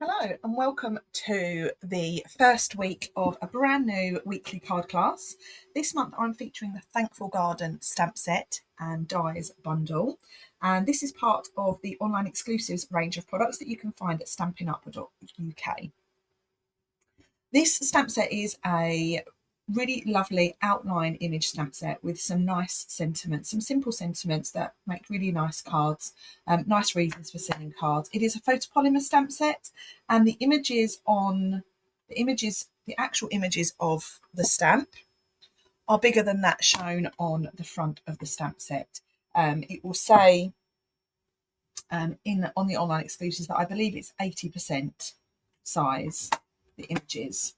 Hello and welcome to the first week of a brand new weekly card class. This month I'm featuring the Thankful Garden stamp set and dies bundle, and this is part of the online exclusives range of products that you can find at stampinupward.uk. This stamp set is a really lovely outline image stamp set with some nice sentiments, some simple sentiments that make really nice cards, nice reasons for sending cards. It is a photopolymer stamp set, and the actual images of the stamp are bigger than that shown on the front of the stamp set. It will say on the online exclusives that I believe it's 80% size, the images.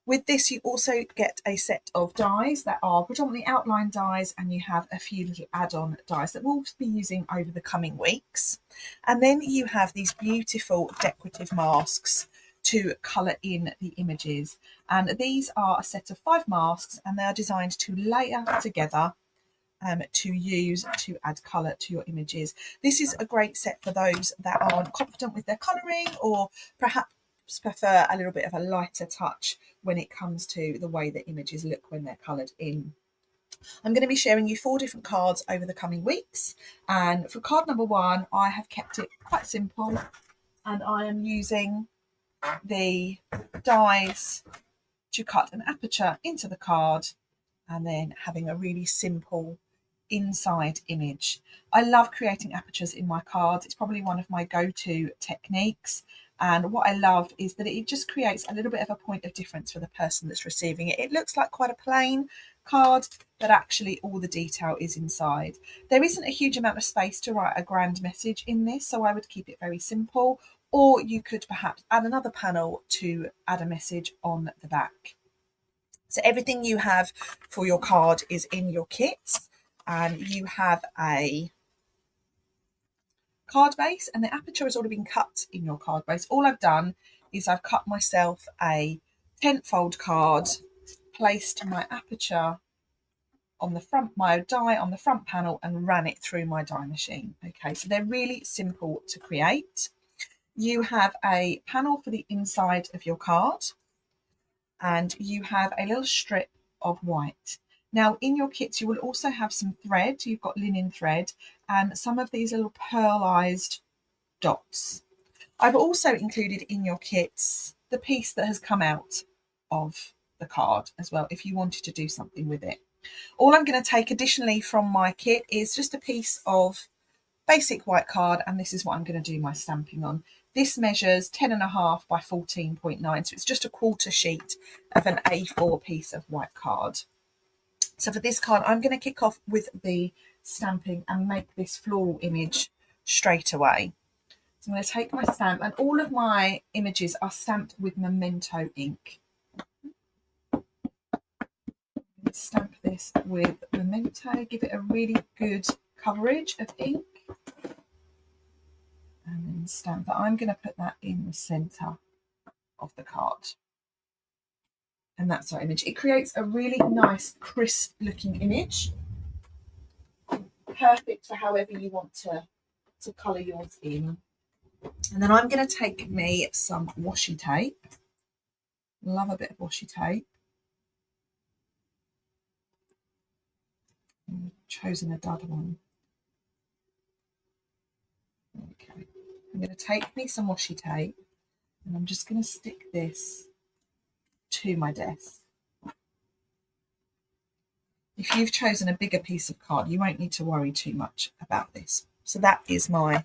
With this, you also get a set of dies that are predominantly outline dies, and you have a few little add-on dies that we'll be using over the coming weeks. And then you have these beautiful decorative masks to colour in the images. And these are a set of 5 masks, and they are designed to layer together to use to add colour to your images. This is a great set for those that aren't confident with their colouring, or perhaps prefer a little bit of a lighter touch when it comes to the way that images look when they're coloured in. I'm going to be sharing you 4 different cards over the coming weeks, and for card number 1 I have kept it quite simple, and I am using the dies to cut an aperture into the card and then having a really simple inside image. I love creating apertures in my cards. It's probably one of my go-to techniques, and what I love is that it just creates a little bit of a point of difference for the person that's receiving it. It looks like quite a plain card, but actually all the detail is inside. There isn't a huge amount of space to write a grand message in this, so I would keep it very simple, or you could perhaps add another panel to add a message on the back. So everything you have for your card is in your kits, and you have a card base, and the aperture has already been cut in your card base. All I've done is I've cut myself a 10th fold card, placed my aperture on the front, my die on the front panel, and ran it through my die machine. Okay, so they're really simple to create. You have a panel for the inside of your card, and you have a little strip of white. Now in your kits you will also have some thread. You've got linen thread and some of these little pearlized dots. I've also included in your kits the piece that has come out of the card as well, if you wanted to do something with it. All I'm going to take additionally from my kit is just a piece of basic white card, and this is what I'm going to do my stamping on. This measures 10.5 by 14.9, so it's just a quarter sheet of an A4 piece of white card. So for this card, I'm going to kick off with the stamping and make this floral image straight away. So I'm going to take my stamp, and all of my images are stamped with Memento ink. Stamp this with Memento, give it a really good coverage of ink, and then stamp that. I'm going to put that in the centre of the card. And that's our image. It creates a really nice, crisp looking image. Perfect for however you want to colour yours in. And then I'm going to take me some washi tape. Love a bit of washi tape. I've chosen a dud one. Okay. I'm going to take me some washi tape, and I'm just going to stick this to my desk. If you've chosen a bigger piece of card, you won't need to worry too much about this. So that is my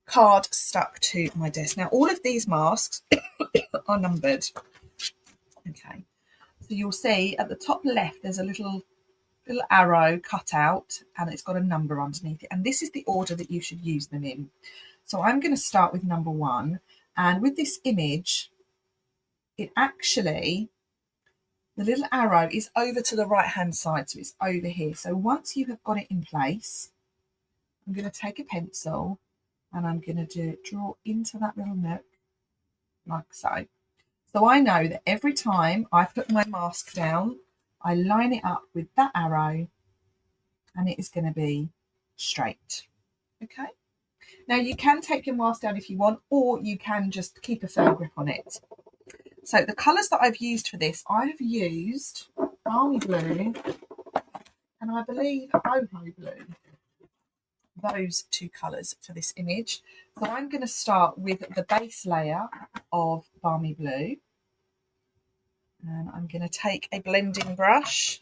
card stuck to my desk. Now all of these masks are numbered. Okay, so you'll see at the top left there's a little arrow cut out, and it's got a number underneath it, and this is the order that you should use them in. So I'm going to start with number 1, and with this image, it actually, the little arrow is over to the right hand side, so it's over here. So once you have got it in place, I'm going to take a pencil and I'm going to draw into that little nook like so. So I know that every time I put my mask down, I line it up with that arrow, and it is going to be straight. Okay, Now you can take your mask down if you want, or you can just keep a firm grip on it. So the colours that I've used for this, I have used Balmy Blue and I believe Boho Blue. Those two colours for this image. So I'm going to start with the base layer of Balmy Blue. And I'm going to take a blending brush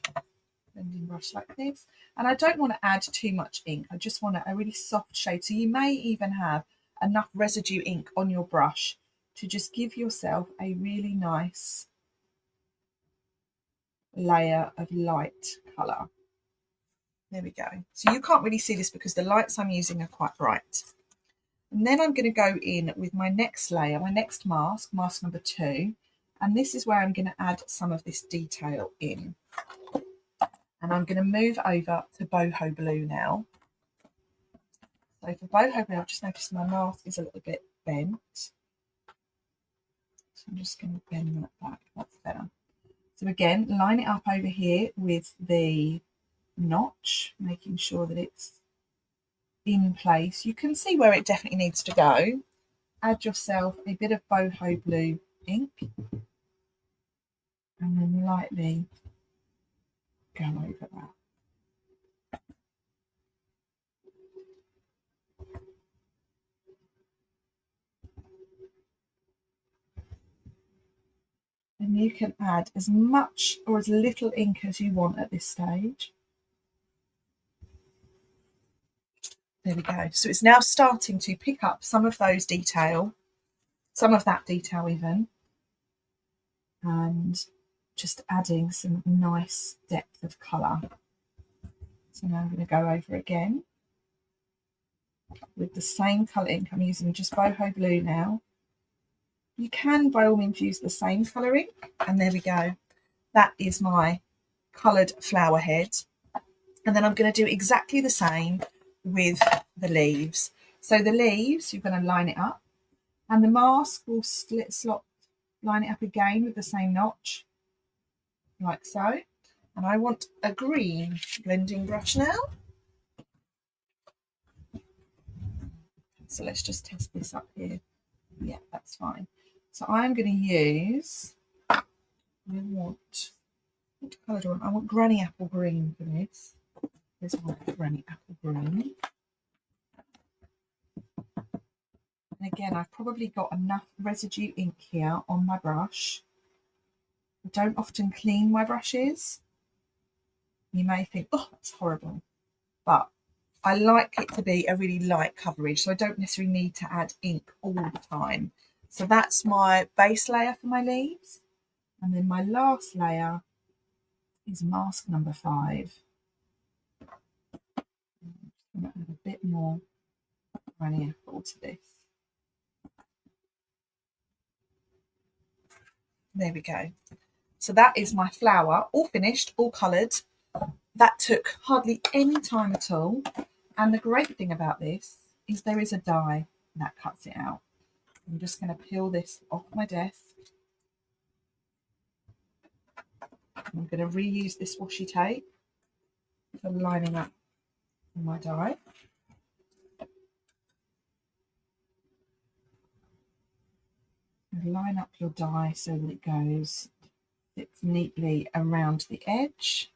like this. And I don't want to add too much ink. I just want a really soft shade. So you may even have enough residue ink on your brush to just give yourself a really nice layer of light colour. There we go. So you can't really see this because the lights I'm using are quite bright. And then I'm going to go in with my next layer, my next mask, mask number 2. And this is where I'm going to add some of this detail in. And I'm going to move over to Boho Blue now. So for Boho Blue, I've just noticed my mask is a little bit bent. So I'm just going to bend that back. That's better. So again, line it up over here with the notch, making sure that it's in place. You can see where it definitely needs to go. Add yourself a bit of Boho Blue ink and then lightly go over that. And you can add as much or as little ink as you want at this stage. There we go. So it's now starting to pick up some of those detail, some of that detail even, and just adding some nice depth of colour. So now I'm going to go over again with the same colour ink. I'm using just Boho Blue now. You can by all means use the same colour ink, and there we go. That is my coloured flower head. And then I'm going to do exactly the same with the leaves. So the leaves, you're going to line it up, and the mask will line it up again with the same notch, like so. And I want a green blending brush now. So let's just test this up here. Yeah, that's fine. So I'm going to use, what colour do I want? I want Granny Apple Green for this. There's my Granny Apple Green. And again, I've probably got enough residue ink here on my brush. I don't often clean my brushes. You may think, oh, that's horrible. But I like it to be a really light coverage, so I don't necessarily need to add ink all the time. So that's my base layer for my leaves. And then my last layer is mask number 5. I'm going to add a bit more Granny Apple to this. There we go. So that is my flower, all finished, all coloured. That took hardly any time at all. And the great thing about this is there is a die that cuts it out. I'm just going to peel this off my desk. I'm going to reuse this washi tape for lining up my die. Line up your die so that it fits neatly around the edge.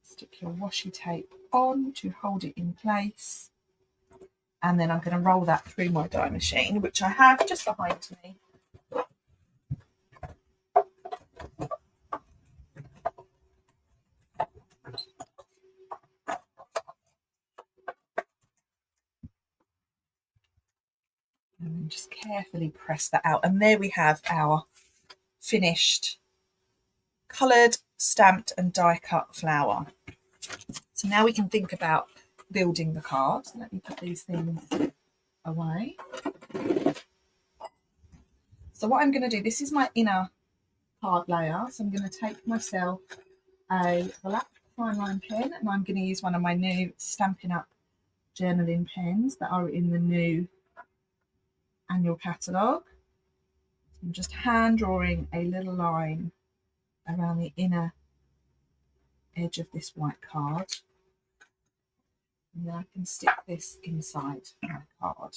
Stick your washi tape on to hold it in place. And then I'm going to roll that through my die machine, which I have just behind me. And then just carefully press that out. And there we have our finished coloured, stamped and die cut flower. So now we can think about building the card. Let me put these things away. So what I'm going to do, this is my inner card layer. So I'm going to take myself a black fine line pen, and I'm going to use one of my new Stampin' Up journaling pens that are in the new annual catalogue. I'm just hand drawing a little line around the inner edge of this white card. And then I can stick this inside my card.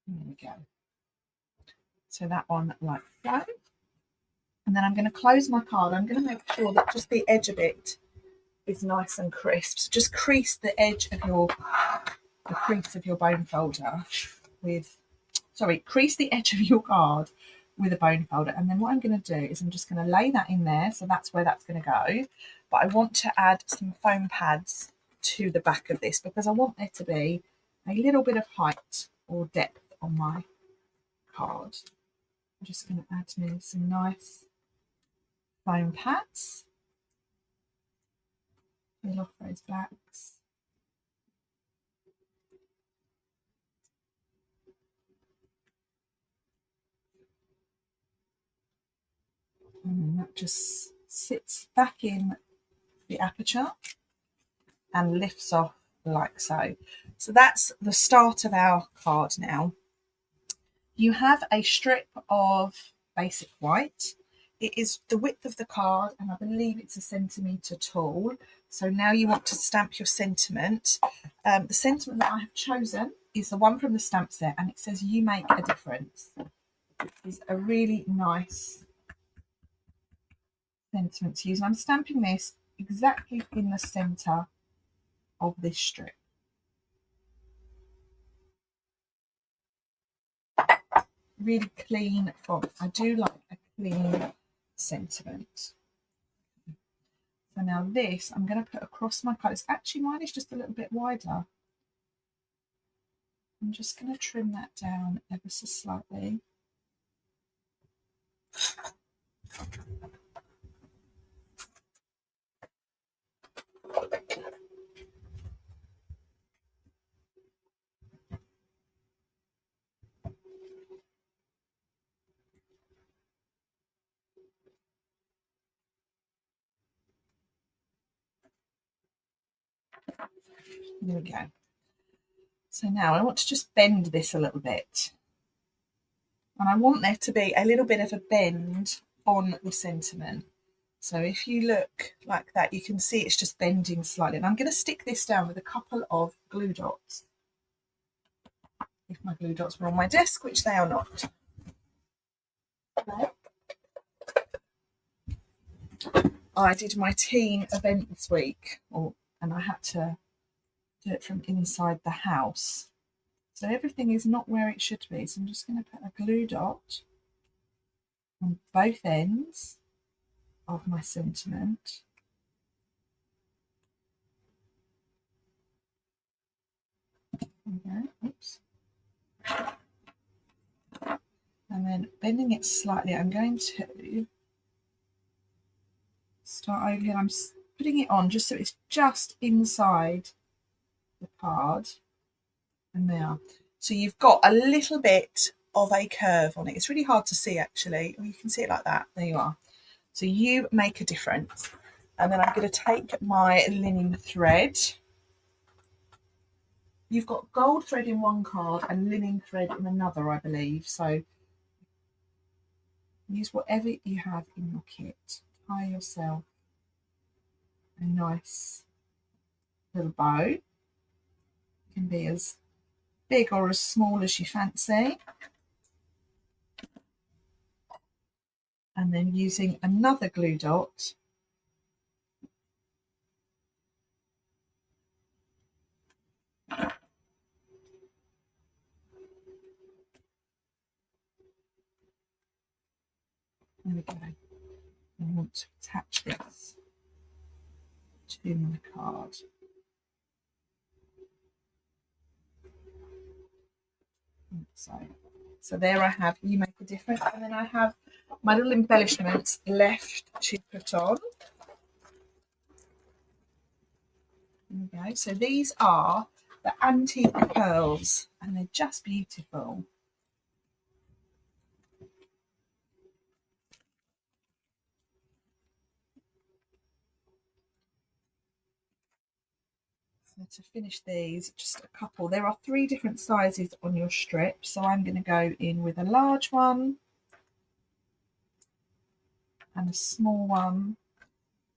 There we go. So that one like so. And then I'm going to close my card. I'm going to make sure that just the edge of it is nice and crisp. So just crease the edge of the crease of your bone folder with, sorry, crease the edge of your card with a bone folder. And then what I'm going to do is I'm just going to lay that in there. So that's where that's going to go. But I want to add some foam pads to the back of this because I want there to be a little bit of height or depth on my card. I'm just going to add in some nice foam pads. Peel off those backs. And that just sits back in the aperture and lifts off like so. So that's the start of our card now. You have a strip of basic white. It is the width of the card and I believe it's a centimetre tall. So now you want to stamp your sentiment. The sentiment that I have chosen is the one from the stamp set and it says "You make a difference." It's a really nice sentiment to use. And I'm stamping this exactly in the centre of this strip. Really clean font. I do like a clean sentiment. So now this I'm going to put across my card. It's actually, mine is just a little bit wider. I'm just going to trim that down ever so slightly. There we go. So now I want to just bend this a little bit. And I want there to be a little bit of a bend on the sentiment. So if you look like that, you can see it's just bending slightly. And I'm going to stick this down with a couple of glue dots. If my glue dots were on my desk, which they are not. Okay. I did my teen event this week, and I had to do it from inside the house. So everything is not where it should be. So I'm just going to put a glue dot on both ends of my sentiment. Okay, oops. And then bending it slightly, I'm going to start over here. I'm putting it on just so it's just inside the card. And there. So you've got a little bit of a curve on it. It's really hard to see actually. You can see it like that. There you are. So you make a difference. And then I'm going to take my linen thread. You've got gold thread in one card and linen thread in another, I believe. So use whatever you have in your kit. Tie yourself a nice little bow. It can be as big or as small as you fancy. And then using another glue dot, there we go. I want to attach this to my card. So there I have You Make a Difference, and then I have my little embellishments left to put on. There we go. So these are the antique pearls, and they're just beautiful. So to finish these, just a couple. There are 3 different sizes on your strip, so I'm going to go in with a large one and a small one,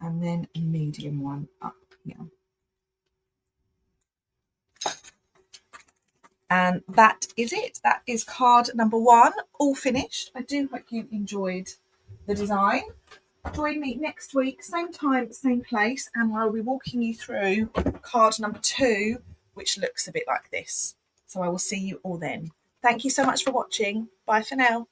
and then a medium one up here. And that is it. That is card number 1, all finished. I do hope you enjoyed the design. Join me next week, same time, same place, and I'll be walking you through card number 2, which looks a bit like this. So I will see you all then. Thank you so much for watching. Bye for now.